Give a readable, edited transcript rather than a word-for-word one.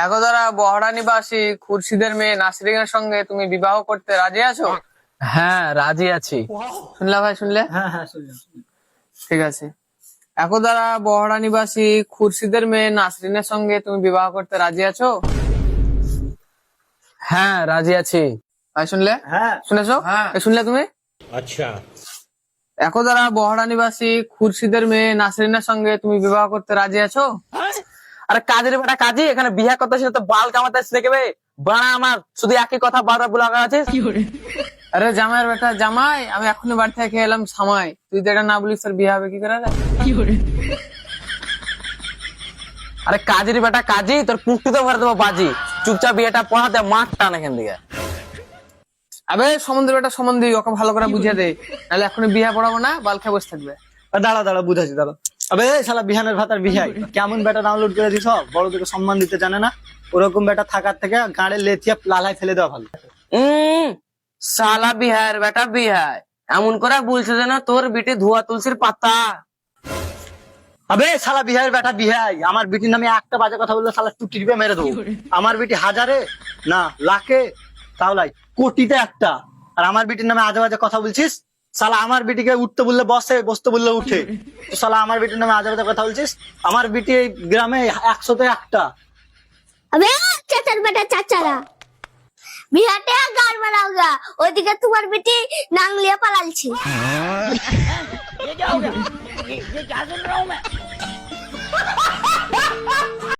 একদারা বহড়া নিবাসী খুরশিদের মেয়ে নাসরিনের সঙ্গে তুমি বিবাহ করতে রাজি আছো? হ্যাঁ, রাজি আছি। শুনলা ভাই, শুনলে? হ্যাঁ হ্যাঁ শুনলাম। ঠিক আছে। একদারা বহড়া নিবাসী খুরশিদের মেয়ে নাসরিনের সঙ্গে তুমি বিবাহ করতে রাজি আছো? হ্যাঁ, রাজি আছি। ভাই শুনলে? হ্যাঁ শুনেছো? শুনলে তুমি? अच्छा একদারা বহড়া নিবাসী খুরশিদের মেয়ে নাসরিনের সঙ্গে তুমি বিবাহ করতে রাজি আছো? আরে কাজের বেটা কাজী, এখানে বিয়া করতে আসলে তো বাল কামাতে আসছে কেবে বাড়া, আমার শুধু একই কথা বারবার বলা আছে। আরে জামাইয়ের বেটা জামাই, আমি এখনই বাড়ি থেকে এলাম সামাই, তুই তো এটা না বলিস তোর বিয়ে হবে কি করে? আরে কাজের বেটা কাজী, তোর পুকুরিতে ভরে দেবো বাজি। চুপচাপ বিয়েটা পড়াতে মাঠ টান এখান থেকে। আবে সম্বন্ধের বেটা সম্বন্ধে ওকে ভালো করে বুঝিয়ে দে, নাহলে এখনই বিয়ে পড়াবো না, বাল খেয়ে বসে থাকবে। দাঁড়া দাঁড়া বুঝাচ্ছি দাঁড়া। আবে শালা বিহানের ভাতার বিহাই কেমন বেটা ডাউনলোড করে দিস, বড়দেরকে সম্মান দিতে জানে না। ওরকম বেটা থাকার থেকে গাড়ে লেথিয়া লালাই ফেলে দেওয়া ভালো। সালা বিহার বেটা বিহার এমন করে বলছে যেন তোর বিটি ধোয়া তুলসির পাতা। আবে শালা বিহারের বেটা বিহাই, আমার বিটির নামে একটা বাজে কথা বললে শালা টুটি টিপে মেরে দেবো। আমার বিটি হাজারে না লাখে তাহলে কোটিতে একটা, আর আমার বিটির নামে আজে বাজে কথা বলছিস। শালা আমার বিটিকে উঠতে বললে বসে, বসতে বললে উঠে। তো শালা আমার বিটির নামে আজে বাজে কথা বলছিস। আমার বিটি এই গ্রামে 100তে একটা। अबे चाचर बेटा चाचारा बिहाटे गाड़ बनाओगा, ओदिके तुम्हार बेटी नांग लिया पलाल छी। ये क्या हो गया? ये क्या सुन रहा हूँ मैं?